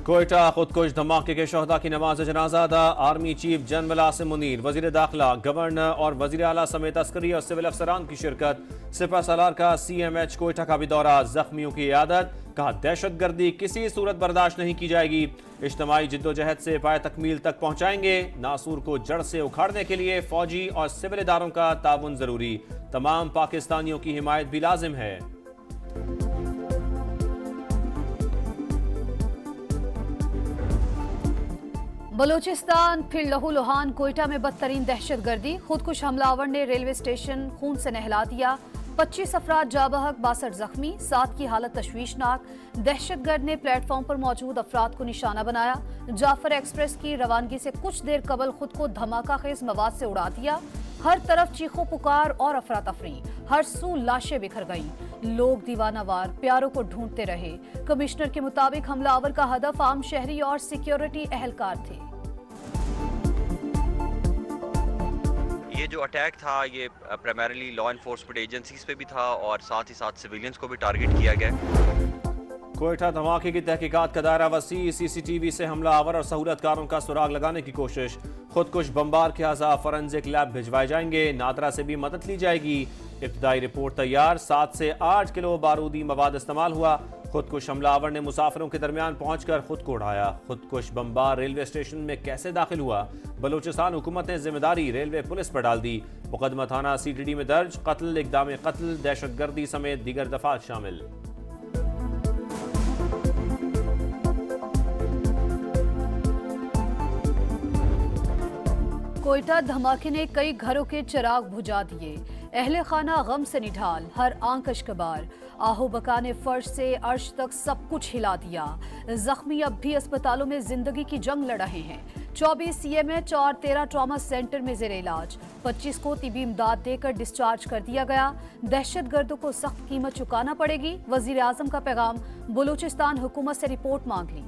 कोयटा खुदकुश धमाके के शहदा की नमाज जनाजा अदा। Army chief general Asim Munir, वजीर दाखिला, गवर्नर और वजीर आला समेत अस्करी और सिविल अफसरान की शिरकत। सिपह सालार का CMH कोयटा का भी दौरा, जख्मियों की इयादत। कहा दहशतगर्दी किसी सूरत बर्दाश्त नहीं की जाएगी, इज्तिमाई जिद्दोजहद से पाए तकमील तक पहुंचाएंगे। नासूर को जड़ से उखाड़ने के लिए फौजी और सिविल इदारों का ताउन जरूरी, तमाम पाकिस्तानियों की हिमायत भी लाजिम है। बलूचिस्तान फिर लहूलुहान। कोयटा में बदतरीन दहशतगर्दी, खुदकुश हमलावर ने रेलवे स्टेशन खून से नहला दिया। 25 अफराद जाबहक, 62 जख्मी, 7 की हालत तशवीशनाक। दहशतगर्द ने प्लेटफॉर्म पर मौजूद अफराद को निशाना बनाया। जाफर एक्सप्रेस की रवानगी से कुछ देर कबल खुद को धमाका खेज मवाद से उड़ा दिया। हर तरफ चीखों पुकार और अफरा तफरी, हर सू लाशें बिखर गईं। लोग दीवानावार प्यारों को ढूंढते रहे। कमिश्नर के मुताबिक हमलावर का हदफ आम शहरी और सिक्योरिटी एहलकार थे। ये जो अटैक था ये प्राइमरीली लॉ एनफोर्समेंट एजेंसीज पे भी था और साथ ही साथ सिविलियंस को भी टारगेट किया गया। कोयटा धमाके की तहकीकात का दायरा वसी, CCTV से हमलावर और सहूलतकारों का सुराग लगाने की कोशिश। खुदकुश बम्बार के अज़ा फॉरेंसिक लैब भिजवाए जाएंगे, नादरा से भी मदद ली जाएगी। इब्तदाई रिपोर्ट तैयार, 7 से 8 किलो बारूदी मवाद इस्तेमाल हुआ। खुदकुश हमलावर ने मुसाफिरों के दरमियान पहुंचकर खुद को उड़ाया। खुदकुश बम्बार रेलवे स्टेशन में कैसे दाखिल हुआ? बलूचिस्तान हुकूमत ने जिम्मेदारी रेलवे पुलिस पर डाल दी। मुकदमा थाना CTD में दर्ज। कत्ल, इक़दाम कत्ल, दहशतगर्दी समेत दीगर दफात शामिल। कोयटा धमाके ने कई घरों के चिराग बुझा दिए। अहले खाना गम से निढाल, हर आंख अश्कबार। आहो बका ने फर्श से अर्श तक सब कुछ हिला दिया। जख्मी अब भी अस्पतालों में जिंदगी की जंग लड़ रहे हैं। 24 CMH और 13 ट्रॉमा सेंटर में जेर इलाज। 25 को तिबी इमदाद देकर डिस्चार्ज कर दिया गया। दहशतगर्दों को सख्त कीमत चुकाना पड़ेगी। वजीर आजम का पैगाम, बलूचिस्तान हुकूमत से रिपोर्ट मांग ली।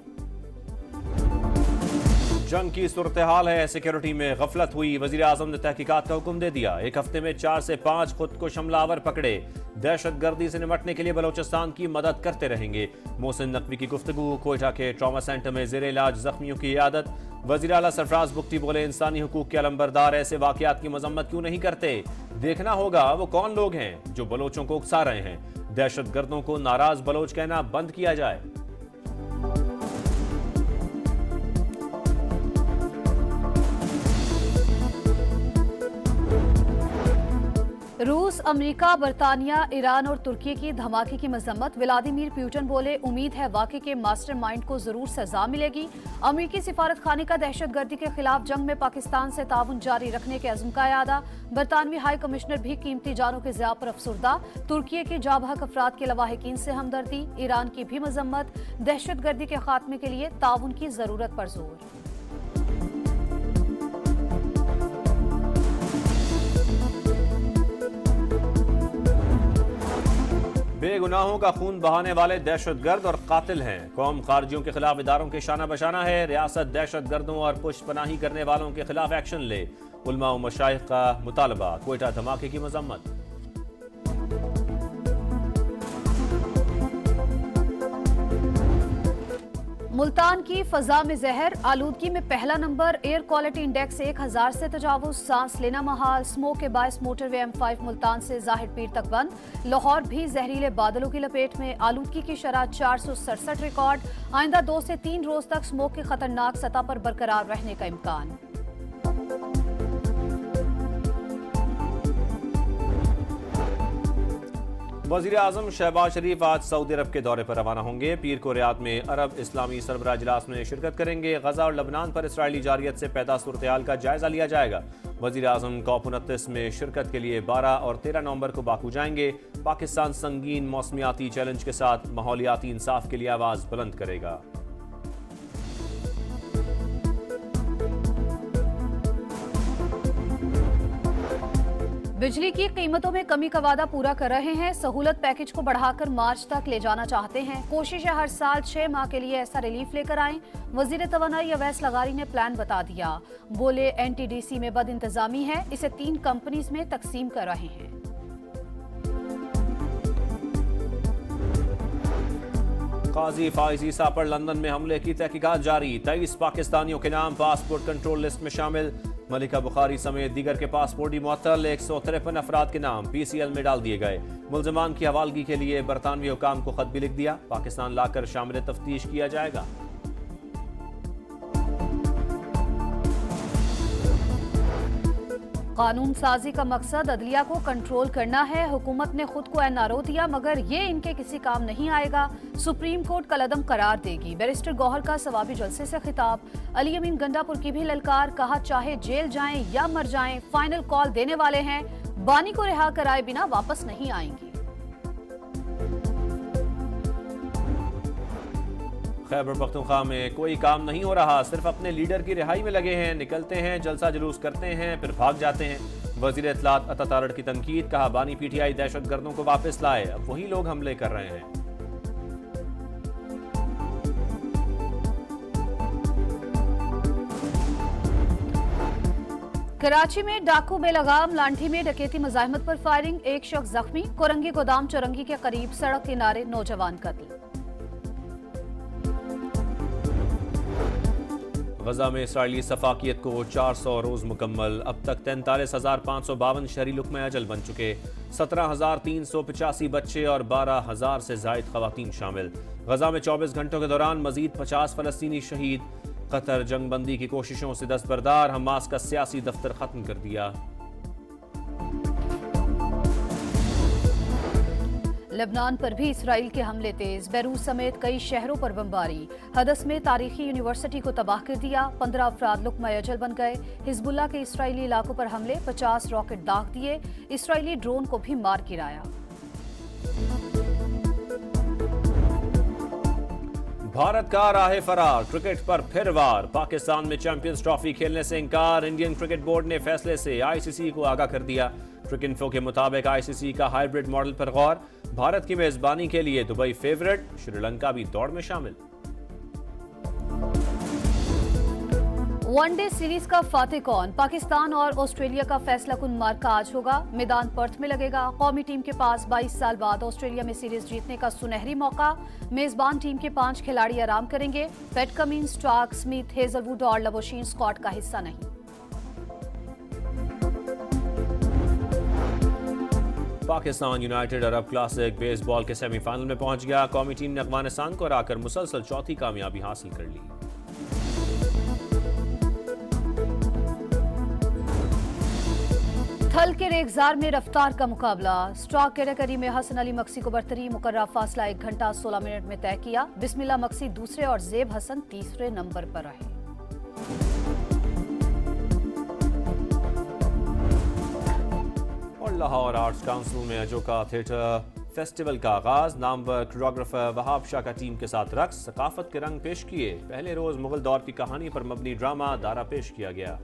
जंग की सूरत हाल है, सिक्योरिटी में गफलत हुई। वजीर आजम ने तहकीकात का हुक्म दे दिया। एक हफ्ते में 4 से 5 खुदकुश हमलावर पकड़े। दहशतगर्दी से निपटने के लिए बलूचिस्तान की मदद करते रहेंगे। मोहसिन नकवी की गुफ्तगू। कोयटा के ट्रॉमा सेंटर में जेर इलाज जख्मियों की इयादत। वजीर आला सरफराज बुगटी बोले, इंसानी हुकूक के अलंबरदार ऐसे वाकयात की मजम्मत क्यों नहीं करते? देखना होगा वो कौन लोग हैं जो बलोचों को उकसा रहे हैं। दहशतगर्दों को नाराज बलोच कहना बंद किया जाए। रूस, अमेरिका, बरतानिया, ईरान और तुर्की की धमाके की मजम्मत। व्लादिमीर पुतिन बोले, उम्मीद है वाकई के मास्टरमाइंड को जरूर सजा मिलेगी। अमेरिकी सिफारत खाने का दहशतगर्दी के खिलाफ जंग में पाकिस्तान से ताउन जारी रखने के अज़्म का यादा। बरतानवी हाई कमिश्नर भी कीमती जानों के ज़िया पर अफसुर्दा। तुर्की के जाबहक अफराद के लवाहिकीन से हमदर्दी। ईरान की भी मजम्मत। दहशतगर्दी के खात्मे के लिए ताउन की जरूरत पर जोर। बेगुनाहों का खून बहाने वाले दहशतगर्द और कातिल हैं। कौम खारजियों के खिलाफ इदारों के शाना बशाना है। रियासत दहशतगर्दों और पुष्पनाही करने वालों के खिलाफ एक्शन ले। उलमा व मशाइख का मुतालबा। कोयटा धमाके की मजम्मत। मुल्तान की फजा में जहर, आलूदगी में पहला नंबर। एयर क्वालिटी इंडेक्स 1000 से तजावुज। सांस लेना महाल। स्मोक के बायस मोटरवे M5 मुल्तान से जाहिर पीर तक बंद। लाहौर भी जहरीले बादलों की लपेट में। आलूदगी की शरह 467 रिकॉर्ड। आइंदा 2 से 3 रोज तक स्मोक की खतरनाक सतह पर बरकरार रहने का इम्कान। वज़ीर आज़म शहबाज शरीफ आज सऊदी अरब के दौरे पर रवाना होंगे। पीर को रियाद में अरब इस्लामी सरबराह इजलास में शिरकत करेंगे। गजा और लबनान पर इसराइली जारियत से पैदा सूरत हाल का जायजा लिया जाएगा। वज़ीर आज़म COP29 में शिरकत के लिए 12 और 13 नवंबर को बाकू जाएंगे। पाकिस्तान संगीन मौसमियाती चैलेंज के साथ माहौलियाती इंसाफ के लिए आवाज़ बुलंद करेगा। बिजली की कीमतों में कमी का वादा पूरा कर रहे हैं। सहूलत पैकेज को बढ़ाकर मार्च तक ले जाना चाहते हैं। कोशिश है हर साल 6 माह के लिए ऐसा रिलीफ लेकर आएं। वजीर तवानाई अवैस लगारी ने प्लान बता दिया। बोले NTDC में बद इंतजामी है, इसे 3 कंपनीज में तकसीम कर रहे हैं। काजी फाइज ईसा पर लंदन में हमले की तहकीकात जारी। 23 पाकिस्तानियों के नाम पासपोर्ट कंट्रोल लिस्ट में शामिल। मलिका बुखारी समेत दीगर के पासपोर्ट ही मुअत्तल। 153 अफराद के नाम PCL में डाल दिए गए। मुल्जमान की हवालगी के लिए बरतानवी हुकाम को खत भी लिख दिया। पाकिस्तान लाकर शामिल तफ्तीश किया जाएगा। कानून साजी का मकसद अदलिया को कंट्रोल करना है। हुकूमत ने खुद को NRO दिया मगर ये इनके किसी काम नहीं आएगा। सुप्रीम कोर्ट कलअदम करार देगी। बैरिस्टर गौहर का सवाबी जलसे से खिताब। अली अमीन गंडापुर की भी ललकार। कहा चाहे जेल जाएं या मर जाएं, फाइनल कॉल देने वाले हैं। बानी को रिहा कराए बिना वापस नहीं आएंगे। खैबर पख्तूनख्वा में कोई काम नहीं हो रहा, सिर्फ अपने लीडर की रिहाई में लगे हैं। निकलते हैं, जलसा जुलूस करते हैं, फिर भाग जाते हैं। वजीर इत्तलात अता तारड़ की तनकीद। कहा बानी PTI दहशतगर्दों को वापस लाए, अब वही लोग हमले कर रहे हैं। कराची में डाकू बेलगाम लांठी में डकैती मुजाहिमत पर फायरिंग। एक शख्स जख्मी। कोरंगी गोदाम चौरंगी के करीब सड़क किनारे नौजवान कत्ल। गजा में इसराइली सफाकियत को 400 रोज मुकम्मल। अब तक 43,552 शहरी लुक़्मा अजल बन चुके। 17,385 बच्चे और 12,000 से जायद खवातीन शामिल। गजा में 24 घंटों के दौरान मजीद 50 फलस्तीनी शहीद। कतर जंगबंदी की कोशिशों से दस्तबरदार। हमास का सियासी दफ्तर खत्म कर दिया। लेबनान पर भी इसराइल के हमले तेज। बैरूत समेत कई शहरों पर बमबारी। हदस में तारीखी यूनिवर्सिटी को तबाह कर दिया। 15 अफराद लुक़्मा अजल बन गए। हिजबुल्लाह के इसराइली इलाकों पर हमले। 50 रॉकेट दाग दिए। इसराइली ड्रोन को भी मार गिराया। भारत का राह फरार। क्रिकेट पर फिर वार। पाकिस्तान में चैंपियंस ट्रॉफी खेलने से इंकार। इंडियन क्रिकेट बोर्ड ने फैसले से ICC को आगाह कर दिया। क्रिकइन्फो के मुताबिक ICC का हाइब्रिड मॉडल पर गौर। भारत की मेजबानी के लिए दुबई फेवरेट। श्रीलंका भी दौड़ में शामिल। वनडे सीरीज का फातेह कौन? पाकिस्तान और ऑस्ट्रेलिया का फैसला कुन मार्का आज होगा। मैदान पर्थ में लगेगा। कौमी टीम के पास 22 साल बाद ऑस्ट्रेलिया में सीरीज जीतने का सुनहरी मौका। मेजबान टीम के 5 खिलाड़ी आराम करेंगे। Pat Cummins, Starc, Smith, Hazlewood और लबोशीन स्क्वाड का हिस्सा नहीं। Pakistan United Arab classic baseball के सेमीफाइनल में पहुंच गया। कौमी टीम ने अफगानिस्तान को हराकर मुसलसल चौथी कामयाबी हासिल कर ली। थल के रेगजार में रफ्तार का मुकाबला। स्ट्रोक कैटेगरी में हसन अली मक्सी को बरतरी। मुकर्रर फासला 1 घंटा 16 मिनट में तय किया। बिस्मिल्लाह मक्सी दूसरे और जेब हसन तीसरे नंबर पर रहे। और लाहौर आर्ट्स काउंसिल में अजोका थिएटर फेस्टिवल का आगाज। नामवर कोरियोग्राफर वहाब शाह का टीम के साथ रक्स, सकाफत के रंग पेश किए। पहले रोज मुगल दौर की कहानी पर मबनी ड्रामा दारा पेश किया गया।